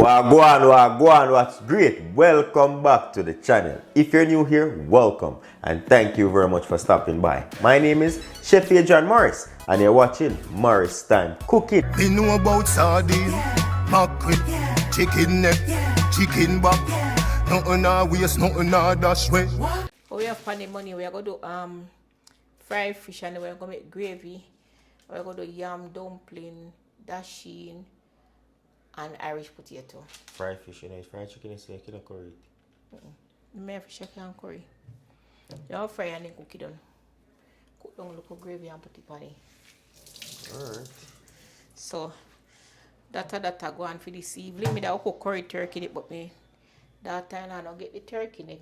Wagwan, what's great? Welcome back to the channel. If you're new here, welcome and thank you very much for stopping by. My name is Chef John Morris and you're watching Morris Time Cooking. We know about sardine, mackerel, chicken neck, chicken back. Nothing a waste, nothing a dash way. We have funny money. We are going to do fried fish and we're going to make gravy. We're going to do yam dumpling, dasheen, and Irish potato. Fried fish, you know, fried chicken is like a curry. Me fish and curry. You have fry and then cook it down. Cook down local gravy and put it on it. Alright. So that I go on for this evening. Me that cook curry turkey, but me that time I don't get the turkey neck.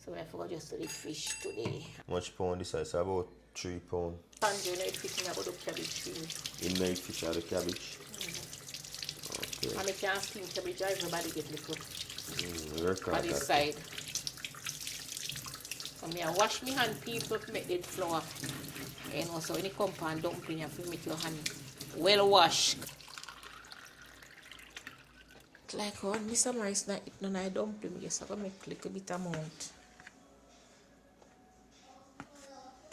So I forgot just to the fish today. Much pound this is about 3 pounds. And you know it fitting about the cabbage too. In night fish or the cabbage. Okay. And I can't steam cabbage, everybody get little On on this side. So I wash my hand people to make that flour. And also when you come pan dumpling, you have to make your hand well washed. Like when Mr. Morris not eat none of dumpling, I guess I can make a little bit amount.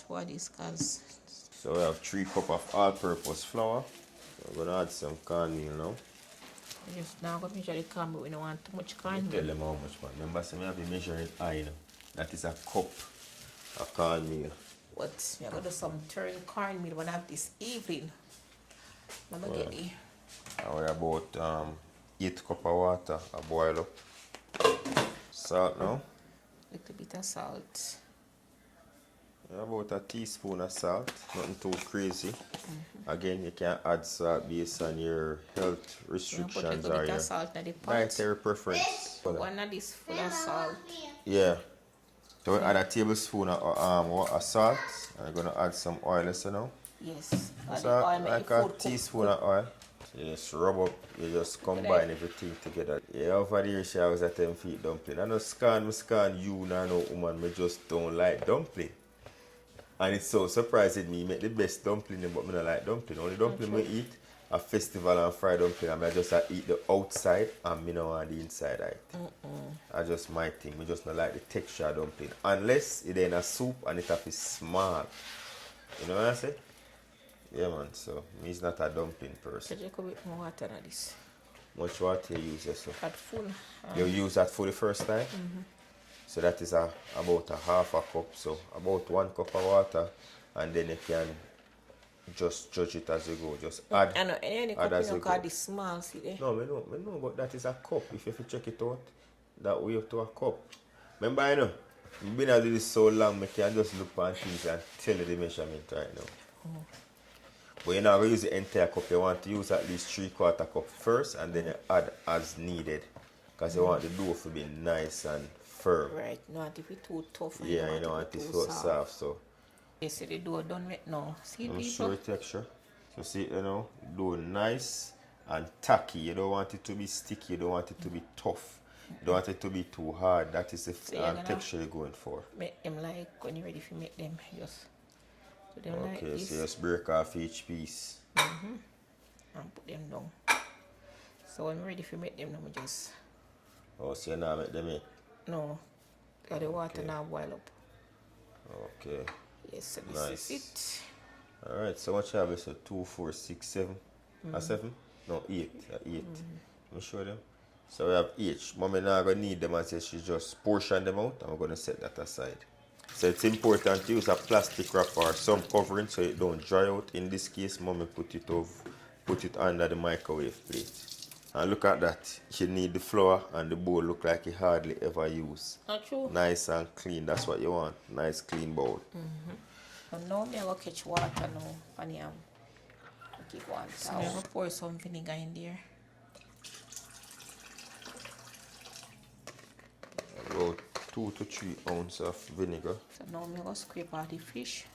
What is cause? So we have 3 cups of all-purpose flour. So we're gonna add some cornmeal now. Just now I'm going to measure the corn, but we don't want too much cornmeal. Tell them how much, man. Remember, so we have to measure it high now. That is a cup of cornmeal. But we're going to do some turn cornmeal when I have this evening. I'm going to get it. And we're about 8 cups of water a boil up. Salt now. Little bit of salt. About a teaspoon of salt, nothing too crazy. Again, you can add salt based on your health restrictions or your dietary preference. One of this full of salt. Yeah. So we add a tablespoon of salt. And we're going to add some oil so now. Yes. So like a teaspoon of oil. So you just rub up, you just combine everything together. Yeah, over there she was at 10 feet dumpling. I know scan you now no woman, me just don't like dumpling. And it's so surprising me make the best dumpling, but I don't like dumpling. Only dumpling I eat a festival and fried dumpling. I just eat the outside and I don't want the inside. I just my thing. I just don't like the texture of dumpling. Unless it's in a soup and it have to small. You know what I say? Yeah man, so me is not a dumpling person. Can you put a bit more water on this? Much water you use yourself? At full. You use that for the first time? So that is about a half a cup, so about 1 cup of water, and then you can just judge it as you go. Just add. I know any cup you call this small, see there? No, I know, but that is a cup. If you check it out, that way to a cup. Remember, I know, I've been doing this so long, I can just look on things and tell you the measurement right now. But you're not going to use the entire cup. You want to use at least 3/4 cup first, and then you add as needed, because you want the dough to be nice and firm. Right, not if it's too tough. Yeah, you know, it is so soft. So you see the dough done with now. See I'm people? show the texture. So see, you know, dough nice and tacky. You don't want it to be sticky. You don't want it to be tough. You don't want it to be too hard. That is the texture you're going for. Make them like when you're ready to make them. Just do them like okay, this. so just break off each piece. And put them down. So when I'm ready to make them, I'm just. Oh, so you now make them in? No, the water now boil up. Okay. Yes, so this nice. is it. Alright, so much have is 2, 4, 6, 7. 7? No, 8. 8. Let me show them. So we have each. Mommy now gonna need them and say she just portion them out and we're gonna set that aside. So it's important to use a plastic wrap or some covering so it don't dry out. In this case, mommy put it under the microwave plate. And look at that. You need the flour and the bowl look like you hardly ever use. Not true. Nice and clean. That's what you want. Nice clean bowl. So now I'm going to catch water now. And I'm keep water. So I'm going to pour some vinegar in there. About 2 to 3 ounces of vinegar. So now I'm going to scrape out the fish.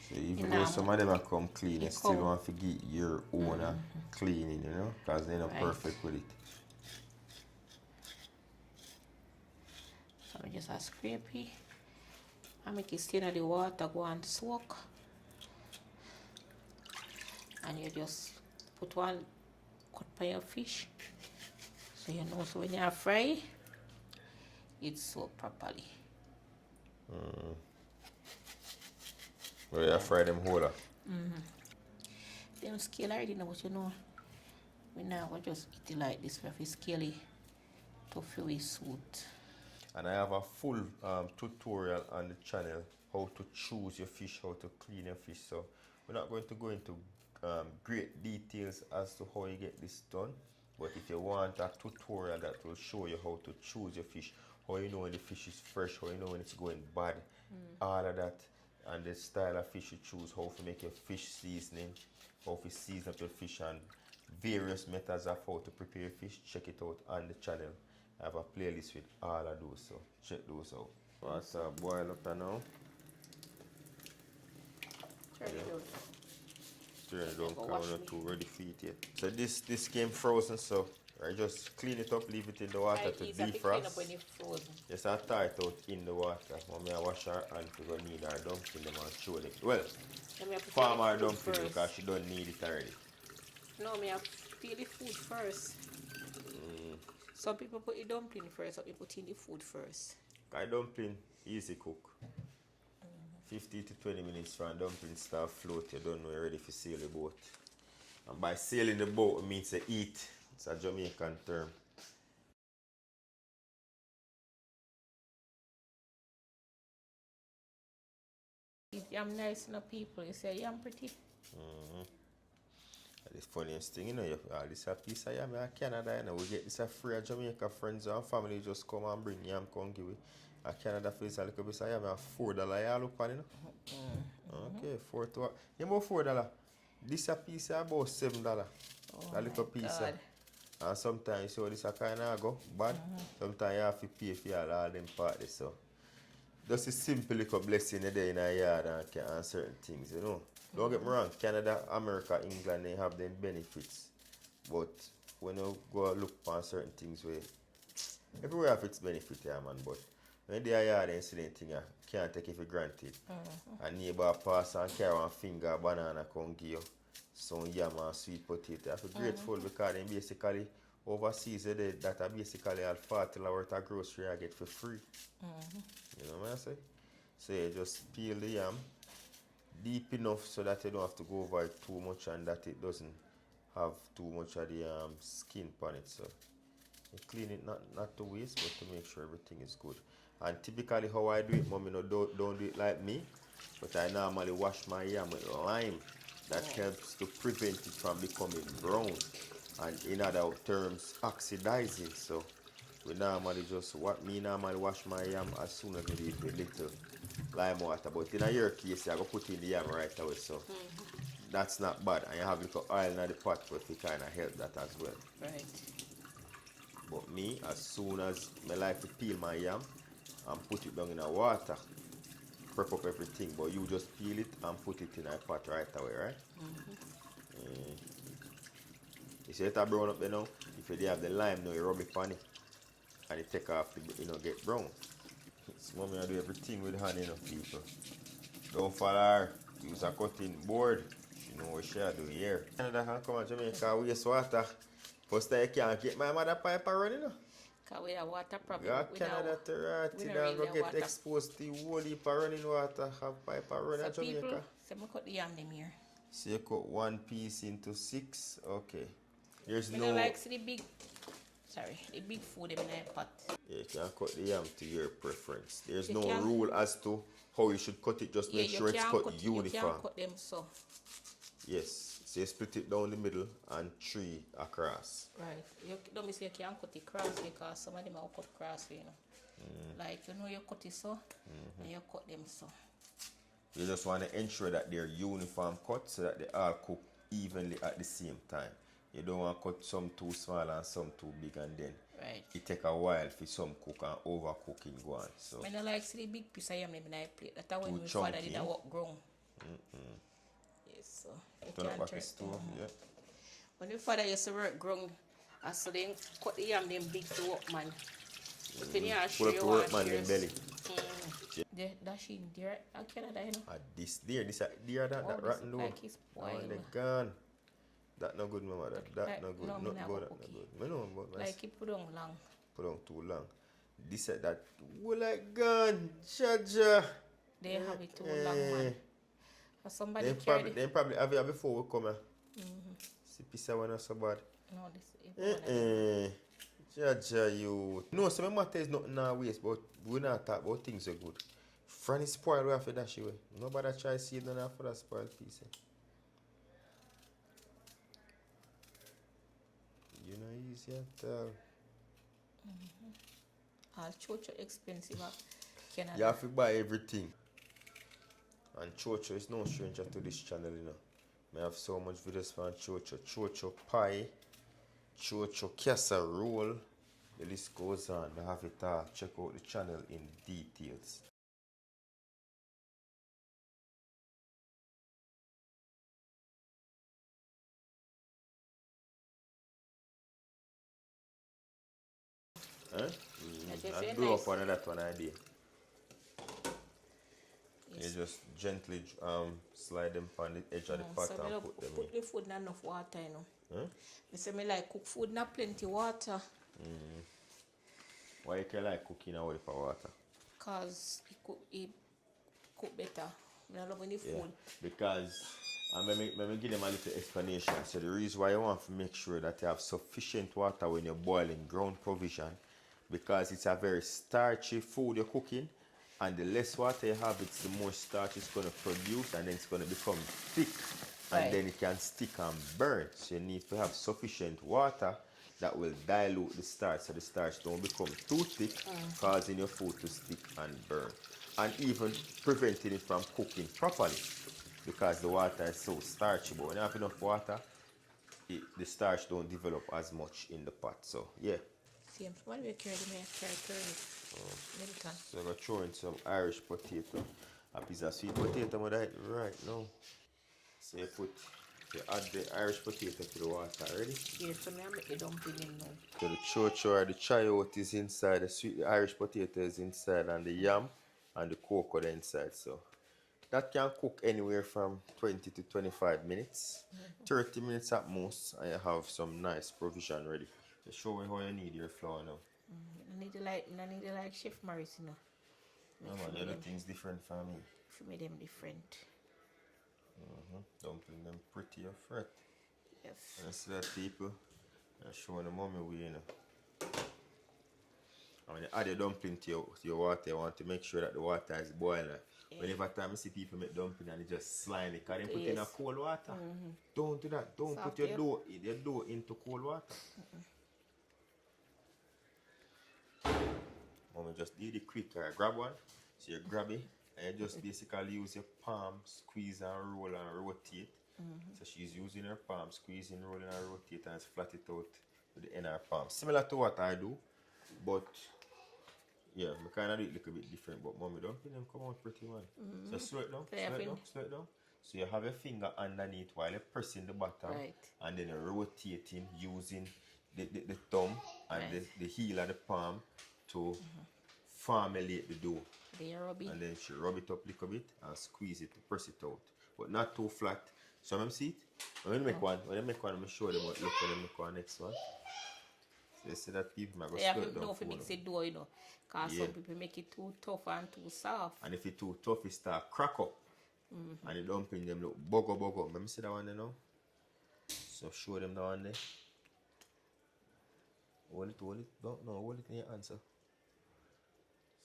So even though some of them are come clean, you still want to get your own cleaning, you know, because they're not perfect with it. So I just scrape it. I make it stay in the water, go and soak. And you just put one cut by your fish. So you know, so when you fry, it's soaked properly. Well, you fry them whole. Them scale already know, but you know, we now we just eat it like this. We have to scale it to feel it sweet. And I have a full tutorial on the channel how to choose your fish, how to clean your fish. So we're not going to go into great details as to how you get this done. But if you want a tutorial that will show you how to choose your fish, how you know when the fish is fresh, how you know when it's going bad, all of that, and the style of fish you choose, how to make your fish seasoning, how to season up your fish, and various methods of how to prepare your fish, check it out on the channel. I have a playlist with all of those, so check those out. Water boil up now. Turn it down. Turn it down because we're not too ready for it yet. So this came frozen, so I just clean it up, leave it in the water to defrost. When it's frozen. Yes, I thaw it out in the water. Mommy, I wash her hand because we need our dumpling them and show them. Well, farm our dumpling because she don't need it already. No, me have to peel the food first. Some people put the dumpling first, some people put in the food first. I dumpling easy cook. 50 to 20 minutes from dumpling start float, you don't know you're ready for sail the boat. And by sailing the boat, it means to eat. It's a Jamaican term. Yam nice enough people, you say yam pretty. The funniest thing, you know, this a piece of yam in Canada, you know, we get this a free of Jamaica friends and family just come and bring yam, come give it. Canada feels a little bit of yam at $4 you look on, you know. Okay, $4 you know $4. This a piece of about $7. A little piece. And sometimes so this a kind of go bad. Sometimes you have to pay for all them parties. So just a simple little blessing a day in a yard and certain things, you know. Don't get me wrong, Canada, America, England, they have them benefits. But when you go look for certain things where everywhere have its benefit, yeah, man. But when they are yard and see anything, you can't take it for granted. A neighbor pass and carry one finger banana come give you some yam and sweet potato. I feel grateful because they basically overseas that are basically all $40 worth of grocery I get for free. You know what I say? So you just peel the yam deep enough so that you don't have to go over it too much and that it doesn't have too much of the skin on it. So you clean it not to waste but to make sure everything is good. And typically how I do it, mommy, no, don't do it like me, but I normally wash my yam with lime. That helps to prevent it from becoming brown and in other terms oxidizing. So we normally normally wash my yam as soon as I do it with little lime water. But in your case, I go put in the yam right away. So that's not bad. And you have little oil in the pot, but it kind of help that as well. Right. But me, as soon as I like to peel my yam and put it down in the water, prep up everything, but you just peel it and put it in a pot right away, right? You see it brown up there now? If you have the lime now, you rub it on it and it take off the, get brown. So mommy, I do everything with hand, people. Don't follow her. Use a cutting board. You know what she do here. Canada can come to Jamaica waste water. First time you can't get my mother pipe running, Because we have water problem. yeah, Canada to rot it and go get exposed to the whole heap of running water, have pipe running so at Jamaica. people, so I cut the yam them here. So you cut one piece into 6, okay. There's I no... don't like see the big food in a pot. Yeah, you can cut the yam to your preference. There's You no can. rule as to how you should cut it, just make sure it's cut uniform. You can cut them so. Yes, so you split it down the middle and 3 across. Right. You don't miss you can't cut it cross because some of them are cut cross, you know. Like you cut it so and you cut them so. You just want to ensure that they're uniform cut so that they all cook evenly at the same time. You don't want to cut some too small and some too big and then it take a while for some cook and overcooking go on. So I don't like see the big piece of yam in my plate. That's when my father did a work ground. Yes, so you turn up can't back turn the stove, yeah. When my father used to work ground, I saw them cut the yam them big to work man. But then you Pull up the workman in belly. That's in there. I Canada, you know. This there that rotten door. Like it's Oh, spoiled. they're gone. That no good, my mother. That Like, no good. no, me Not not good, go that no cookie. good. Me know, but Like it put on long. put on too long. This said that we like gone, Jaja. They have it too long, man. For somebody carry They probably have it before we come here. See, piece of one not so bad. No, this is Jaja, you. No, so my matter is nothing now waste, but we not talk about things are good. Franny spoil, we have to dash away. Nobody try to see it none after that spoiled piece. You know, easy at all. all chocho expensive. Canada. You have to buy everything. And chocho is no stranger to this channel, you know. I have so much videos for chocho. Chocho pie, chocho casserole. The list goes on. I have it all. Check out the channel in details. Huh? I blew up on that one idea. Yes. You just gently slide them on the edge of the pot So and put them put in. the food in enough water, you know. Huh? Me say me like cook food not plenty water. Why you can like cooking away for water? Cause it cook better. Me love when the Yeah. food. Because let me give them a little explanation. So the reason why you want to make sure that you have sufficient water when you're boiling ground provision, because it's a very starchy food you're cooking, and the less water you have, it's the more starch it's going to produce, and then it's going to become thick, and Right. then it can stick and burn. So you need to have sufficient water that will dilute the starch, so the starch don't become too thick, causing your food to stick and burn, and even preventing it from cooking properly, because the water is so starchy. But when you have enough water, the starch don't develop as much in the pot. So yeah. Same. What do we carry? Me carry American. So I'm going to throw in some Irish potato. A piece of sweet potato right now. So you add the Irish potato to the water, ready? Yeah, so me make the dumpling in now. So the chocho or the chayote is inside, the Irish potato is inside, and the yam and the cocoa the inside. So that can cook anywhere from 20 to 25 minutes. 30 minutes at most, and you have some nice provision ready. Just show me how you need your flour now. I need to like Chef Morris, you know. No man, the other thing's different from me. If you make them different. Dumpling them pretty or fret. Yes. And see that people, I'm showing the mommy way, you know. And when you add your dumpling to your water, you want to make sure that the water is boiling. Yeah. Whenever time you see people make dumpling and they just slime it, because they put it in a Yes. cold water. Don't do that. Don't Soft, put your yeah. dough into cold water. Mommy just did it quick. Grab one. So you grab it and you just basically use your palm, squeeze and roll and rotate. So she's using her palm, squeezing, rolling and rotate, and flat it out with the end of her palm. Similar to what I do, but yeah, I kind of do it a little bit different. But mommy, dumpling them come out pretty well. So slow it down, slow it down. So you have your finger underneath while you're pressing the bottom, Right. and then you're rotating using the thumb and Right. the heel of the palm to formulate the dough. They rub it. And then she rub it up a little bit and squeeze it to press it out. But not too flat. So I'm see it? When you make one, I'm show them what look when you make one next one. So you see that people might go They have slow to it down. know if you mix it dough, you know. Because Yeah. some people make it too tough and too soft. And if it's too tough, it start crack up. And the dumpling them look bugger. Let me see that one there now. So show them that one there. Hold it. Don't know, hold it in your answer.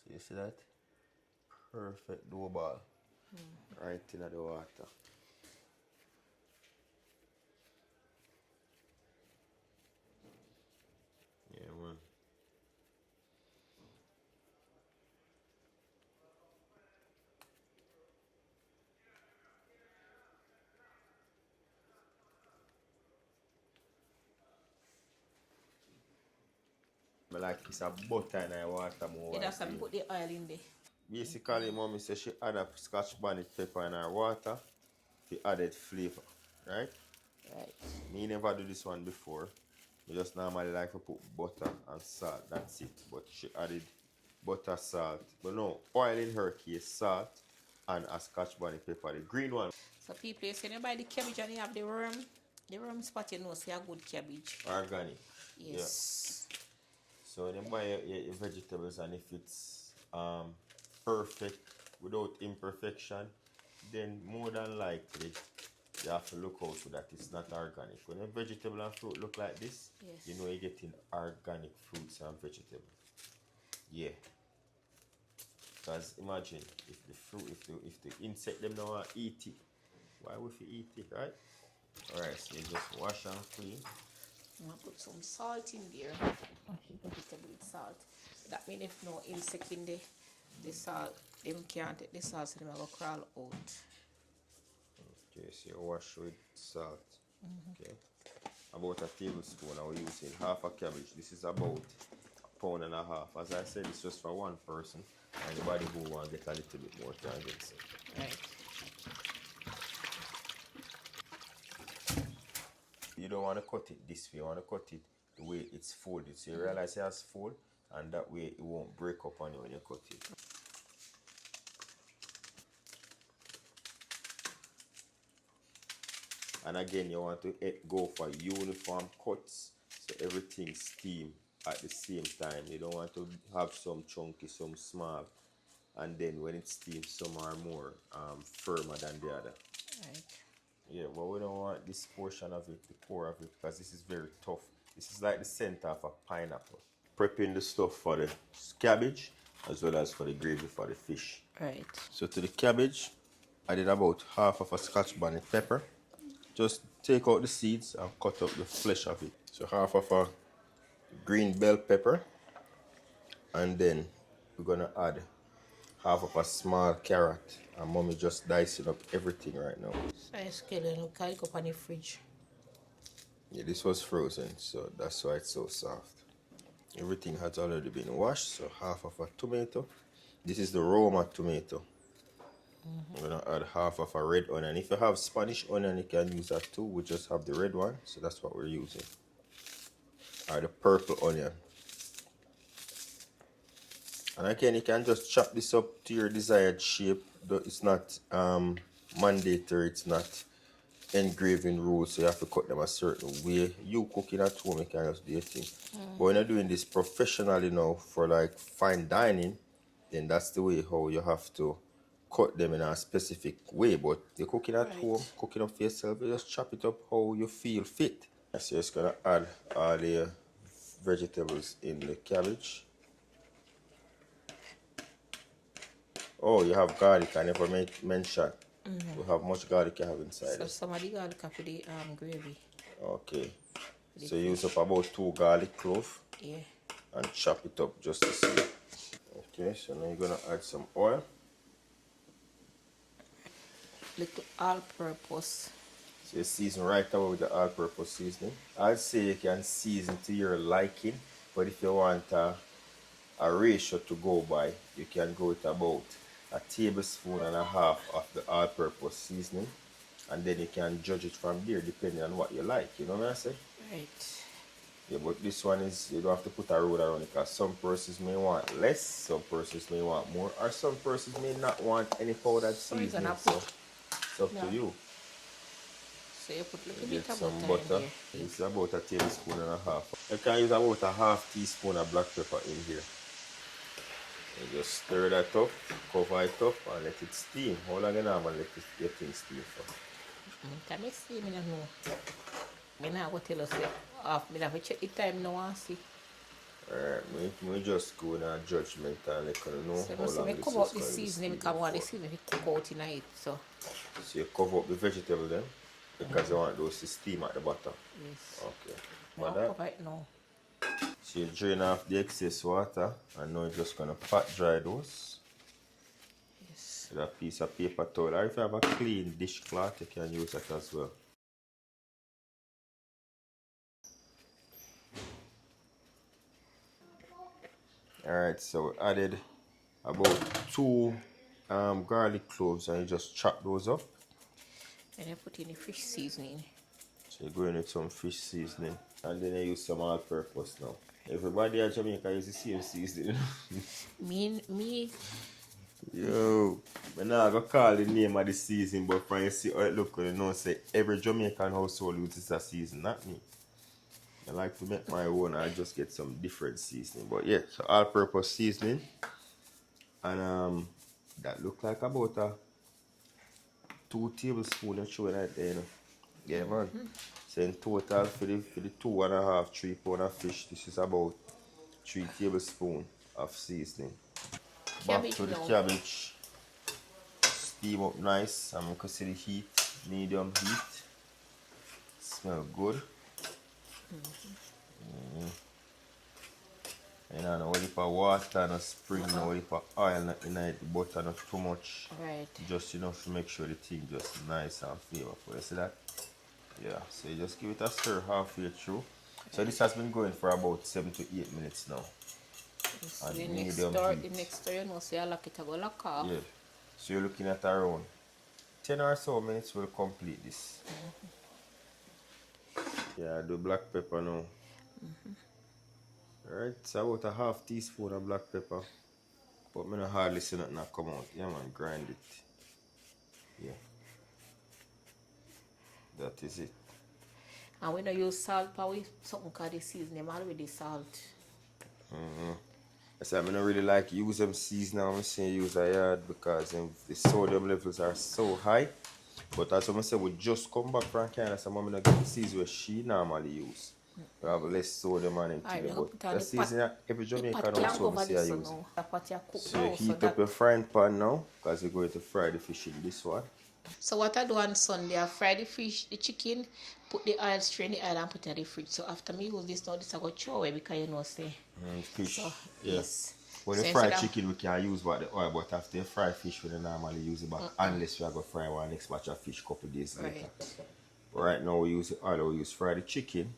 So you see that? Perfect dough ball. Right in the water. Yeah, man. I like piece of butter in the water more. Yeah, that's why I put the oil in there. Basically, mommy says she add a scotch bonnet pepper in her water for added flavor, right? Right. Me never do this one before. We just normally like to put butter and salt, that's it. But she added butter, salt. But no, oil in her case, salt, and a scotch bonnet pepper, the green one. So people, you say you buy the cabbage and you have the worm. The rum spot, you know, say a good cabbage. Organic. Yes. Yeah. So when you buy your vegetables and if it's perfect without imperfection, then more than likely you have to look out for that it's not organic. When a vegetable and fruit look like this, Yes. you know you're getting organic fruits and vegetables. Yeah. Because imagine if the fruit, if the insect them don't want to eat it, why would you eat it, right? Alright, so you just wash and clean. I'm gonna put some salt in there. Vegetable with salt. That means if no insect in the salt, them can't take the salt, so them are gonna crawl out. Okay, so you wash with salt. Okay. About a tablespoon, I'm using half a cabbage. This is about £1.5 pounds. As I said, it's just for one person. Anybody who want to get a little bit more can get some. Right. You don't want to cut it this way. You want to cut it the way it's folded. So you realize it has fold, and that way it won't break up on you when you cut it. And again, you want to go for uniform cuts, so everything steam at the same time. You don't want to have some chunky, some small, and then when it steams, some are more firmer than the other. Right. Yeah, but we don't want this portion of it, the core of it, because this is very tough. This is like the center of a pineapple. Prepping the stuff for the cabbage as well as for the gravy for the fish. Right. So to the cabbage, I did about half of a Scotch bonnet pepper. Just take out the seeds and cut up the flesh of it. So half of a green bell pepper, and then we're gonna add half of a small carrot. And mommy just dicing up everything right now. So I scale it up, carry it up on the fridge. Yeah, this was frozen, so that's why it's so soft. Everything has already been washed, so half of a tomato. This is the Roma tomato. I'm gonna add half of a red onion. If you have Spanish onion, you can use that too. We just have the red one, so that's what we're using. Or the purple onion. And again, you can just chop this up to your desired shape. It's not mandatory, it's not engraving rules, so you have to cut them a certain way. You cooking at home, you can just do your thing. But when you're doing this professionally now for like fine dining, then that's the way how you have to cut them in a specific way. But you're cooking at home, cooking up for yourself, you just chop it up how you feel fit. So you're just gonna add all the vegetables in the cabbage. Oh, you have garlic. I never mention. We have much garlic you have inside. So some of the garlic for the gravy. Okay. So use up about 2 garlic cloves. Yeah. And chop it up just to see. Okay, so now you're gonna add some oil. Little all-purpose. So you season right away with the all-purpose seasoning. I'd say you can season to your liking, but if you want a ratio to go by, you can go with about 1.5 tablespoons of the all-purpose seasoning, and then you can judge it from there depending on what you like. You know what I say? Right. Yeah, but this one is, you don't have to put a rule around it, because some persons may want less, some persons may want more, or some persons may not want any powdered seasoning. So it's up to you. So you put a little Get bit of some butter butter. in there. It's about 1.5 tablespoons. You can use about 1/2 teaspoon of black pepper in here. You just stir that up, cover it up, and let it steam. How long you normally let it get things steam for? Can I steam? I don't know. I don't go tell us off. I have to check the time now and see. Alright, we just go in a judgment and let you know So how long I this cover up is the going to be seasoning steaming because I want the for. seasoning to cook out in it. So You cover up the vegetable then, because you want those to steam at the bottom. yes. Okay. I'll But that, cover it now. so you drain off the excess water, and now you're just going to pat dry those Yes. with a piece of paper towel. Or if you have a clean dishcloth, you can use that as well. Alright, so we added about 2 garlic cloves, and you just chop those up. And I put in the fish seasoning. So you go in with some fish seasoning, and then you use some all-purpose now. Everybody at Jamaica use the same seasoning. Me Yo, I'm not going to call the name of the season, but when you see how it look, you know, say every Jamaican household uses a season, not me. I like to make my own, I just get some different seasoning. But yeah, so all-purpose seasoning. And that look like about a 2 tablespoons of chewing right there, you know. Yeah, man. So in total, for the 2.5, 3 pound of fish, this is about 3 tablespoons of seasoning. Back Cabbage to the now. cabbage. Steam up nice. I'm gonna see the heat, medium heat. Smell good. And I know heap of water, no spring, no heap of oil in it, the butter not too much. Right. Just enough to make sure the thing just nice and flavorful. You see that? Yeah. So you just give it a stir halfway through. So this has been going for about 7 to 8 minutes now. So And the medium heat. next door, you know, say I like it to go lock off. Yeah. So you're looking at around 10 or so minutes will complete this. Yeah, I do black pepper now. Alright, so about a half teaspoon of black pepper. But I don't hardly see nothing come out. Yeah man, grind it. Yeah. That is it. And we don't use salt, but we something called the seasoning, already salt. I say I don't really like use them seasoning. I'm saying use a yard because the sodium levels are so high. But as I say, we just come back from Canada, so I'm not get the season she normally use. We have less sodium on it. But the season every Jamaican also say I use. So you heat up your frying pan now because we're going to fry the fish in this one. So what I do on Sunday, I fry the fish, the chicken, put the oil, strain the oil and put it in the fridge. So after me use this now, this I go throw away because you know say. Fish. So, yeah. yes. When So you fry instead of- chicken, we can use what the oil, but after you fry fish, we don't normally use it back unless we are going to fry one next batch of fish couple days later. Right. Right now we use the oil, we use fry the chicken.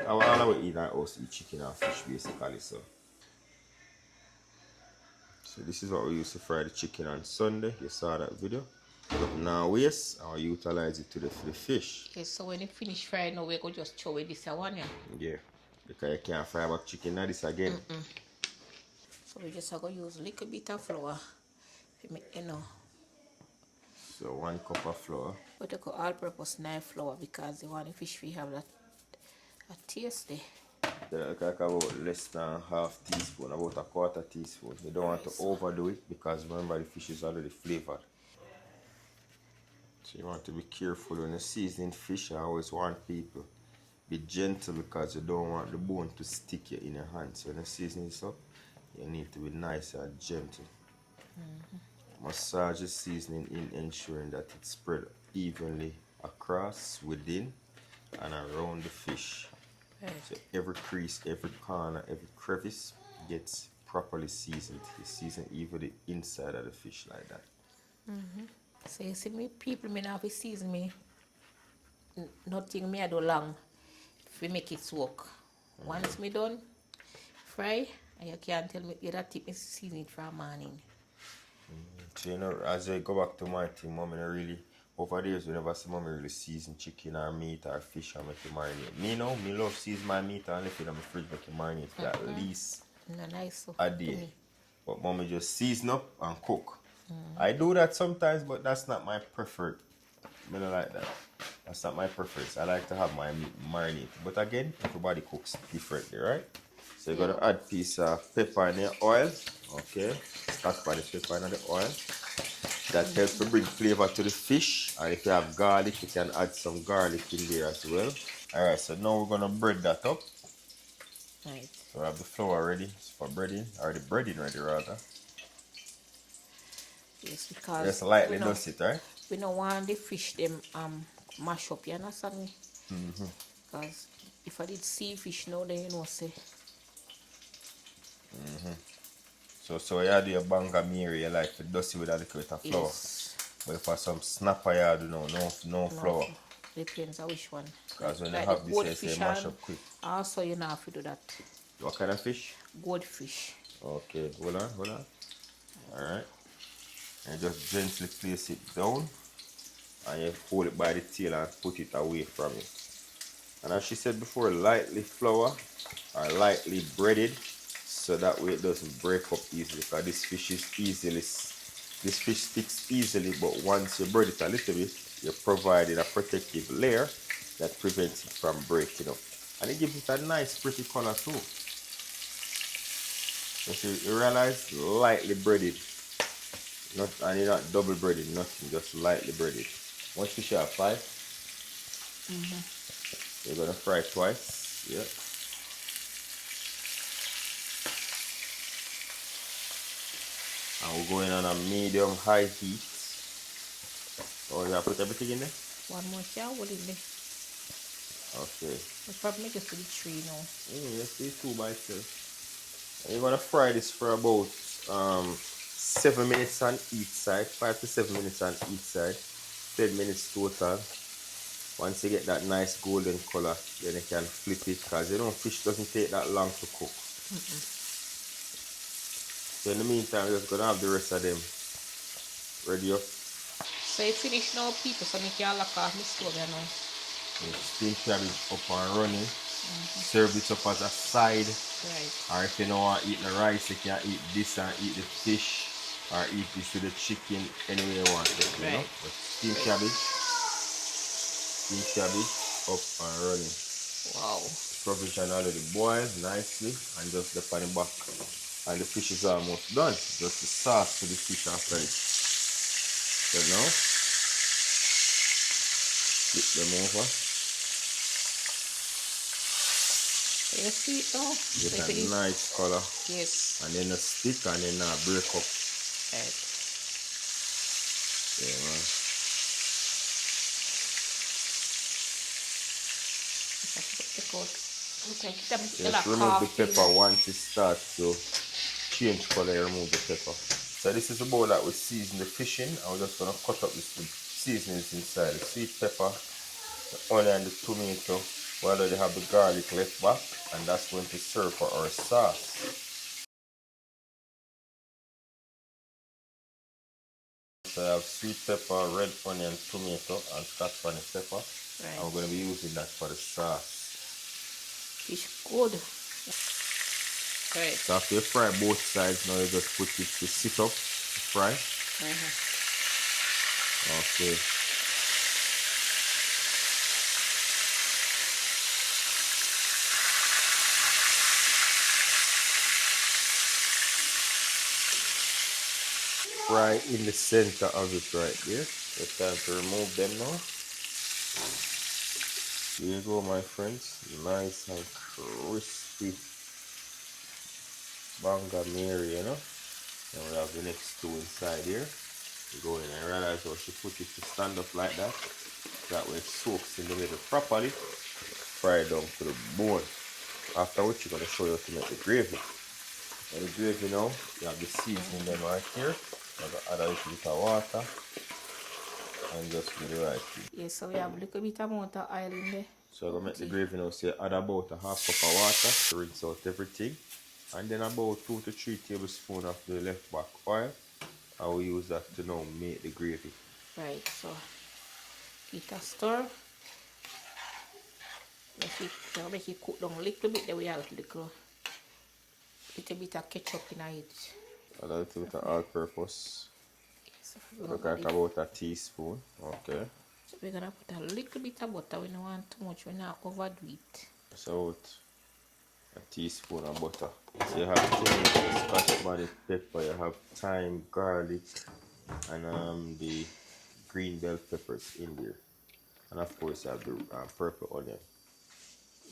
All our eat our house eat chicken and fish basically. So this is what we use to fry the chicken on Sunday. You saw that video. But now waste, I'll utilize it to the fish. Okay, so when it finish frying now, we go just throw away this one, yeah. Yeah, because you can't fry back chicken now this again. So we just go use a little bit of flour to make, you know. So 1 cup of flour. We take all-purpose knife flour because the one fish we have that taste there. Like about less than half teaspoon, about a quarter teaspoon. You don't want to overdo it because remember the fish is already flavored. So you want to be careful when you're seasoning fish. I always want people be gentle because you don't want the bone to stick you in your hand. So when you're seasoning this up, you need to be nice and gentle. Massage the seasoning in, ensuring that it's spread evenly across, within, and around the fish. Right. So every crease, every corner, every crevice gets properly seasoned. You season even the inside of the fish like that. So you see me, people may not be season me. Nothing me I do long. If we make it soak. Once me done, fry, and you can't tell me you that tip me season it from morning. So you know, as I go back to my team, mommy really over the years we never see mommy really season chicken or meat or fish and make it marinate. Me now, me love season my meat and leave it in my fridge make it marinate for at least No, nice so a day. But mommy just season up and cook. I do that sometimes, but that's not my preferred. I don't like that. That's not my preference. I like to have my meat marinate. But again, everybody cooks differently, right? So you're gonna add piece of pepper in your oil. Okay. Start by the pepper in the oil. That helps to bring flavor to the fish. And if you have garlic, you can add some garlic in there as well. Alright, so now we're gonna bread that up. Right. So we have the flour ready for breading, or the breading ready rather. Yes, because Just lightly dust it, right? we don't want the fish them mash up, you understand me? Because if I did see fish now, then you know say. So you do your Bangamary, you like to dust it with a little bit of flour. Yes. But for some snapper you do no flour. Depends on which one. Because when you Like have the this, you goldfish say mash and up quick. also you know have to do that. What kind of fish? Goldfish. Okay, hold on. Alright. And just gently place it down. And you hold it by the tail and put it away from you. And as she said before, lightly flour or lightly breaded so that way it doesn't break up easily because this fish is easily This fish sticks easily, but once you bread it a little bit, you're providing a protective layer that prevents it from breaking up. And it gives it a nice pretty color too. You realize, lightly breaded. And you're not double breaded, nothing, just lightly breaded. Once fish are 5, you're gonna fry twice. Yeah. And we're going on a medium high heat. Oh, you have put everything in there? One more shower in there. Okay. We'll probably just do the 3 now. Let's do 2 by itself. And you're gonna fry this for about 7 minutes on each side, 5 to 7 minutes on each side, 10 minutes total. Once you get that nice golden color, then you can flip it, because you know fish doesn't take that long to cook. So in the meantime, we're just gonna have the rest of them ready up. So you finish now, people, so you can lock off my stove now. Steam cabbage up and running. Serve it up as a side. Right. Or if you don't want to eat the rice, you can eat this and eat the fish, or eat this with the chicken, any way you want it, you know. But steam cabbage up and running. Wow. Provision already boiled nicely and just the pan back. And the fish is almost done. Just the sauce for the fish after it. So now, flip them over. You see it now? Get a nice color. Yes. And then a stick and then break up. Right. Yeah, man. Just remove the pepper once it starts to change color, remove the pepper. So this is the bowl that we season the fish in, and we're just going to cut up this with seasonings inside. The sweet pepper, the onion, the tomato. We already have the garlic left back, and that's going to serve for our sauce. So I have sweet pepper, red onion, tomato, and scotch bonnet pepper. Right. And we're going to be using that for the sauce. Fish good. Right. So after you fry both sides, now you just put it to sit up, to fry. Okay. Fry in the center of it right there. It's time to remove them now. Here you go, my friends. Nice and crispy Bangamary, you know. And we have the next 2 inside here. You go in and realize how she put it to stand up like that. That way it soaks in the middle properly. Fry it down to the bone. After which you're going to show you how to make the gravy. And the gravy now, you have the seasoning them right here. I'm going to add a little bit of water. And just do the right thing. Yes, so we have a little bit amount of oil in there. So I'm going to make the gravy now. So you add about a half cup of water to rinse out everything. And then about 2 to 3 tablespoons of the left back oil. I will use that to now make the gravy. Right, so give it a stir. Make it cook down a little bit, then we have a little bit of ketchup in it. Add a little bit of all-purpose. Yes, look like about a teaspoon. Okay. So we're gonna put a little bit of butter. We don't want too much, we're not overdo it. So a teaspoon of butter. So you have tomato, scotch bonnet pepper, you have thyme, garlic, and the green bell peppers in there. And of course you have the purple onion.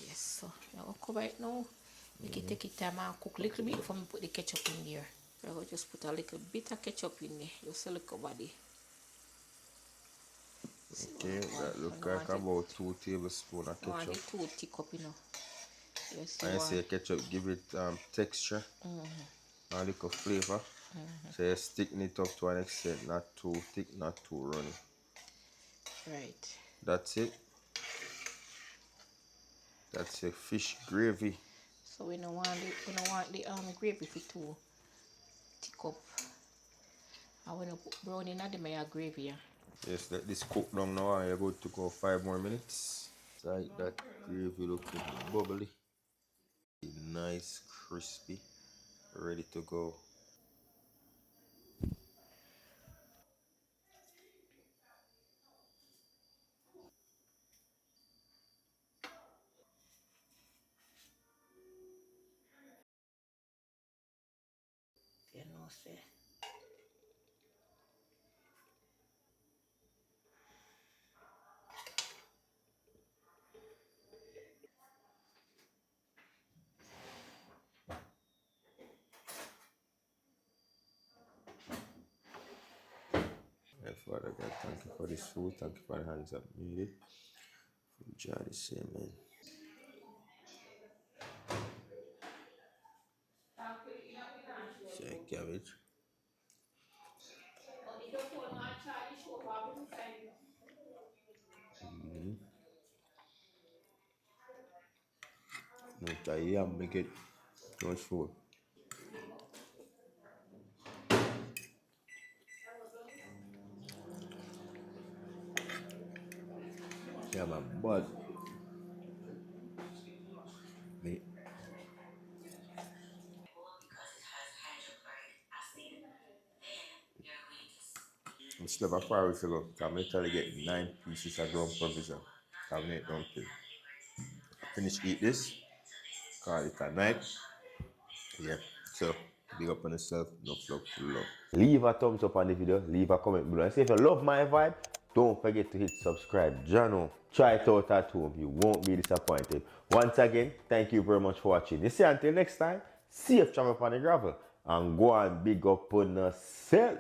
Yes, so now we'll cover it now. Make it take it time and cook a little bit before we put the ketchup in there. So I'll just put a little bit of ketchup in there. Just a little body. Okay, that looks like about 2 tablespoons of ketchup. I want it too thick up, you know. Yes, I say ketchup give it texture and a little flavor. So you're sticking it up to an extent, not too thick, not too runny. Right. That's it. That's a fish gravy. So we don't want the gravy for too thick up. I want to put brown in the gravy. Yeah. Yes, let this cook down now and you're good to go 5 more minutes. It's like that gravy looking bubbly. Nice, crispy, ready to go. know, say. Yeah, Father God, thank you for this food. Thank you for the hands that made it. From John the same, man. Say cabbage. No, I make it too much food. Yeah, man, but me. I'm still about 4 weeks ago. I'm literally getting 9 pieces of ground provision. I'm make dumpling. I finish eat this, call it a night. Yeah, so big up on yourself, no love to love. Leave a thumbs up on the video, leave a comment below. And say if you love my vibe, don't forget to hit subscribe. Jano, try it out at home, you won't be disappointed. Once again, thank you very much for watching. You see, until next time, safe travel upon the gravel and go and big up on yourself.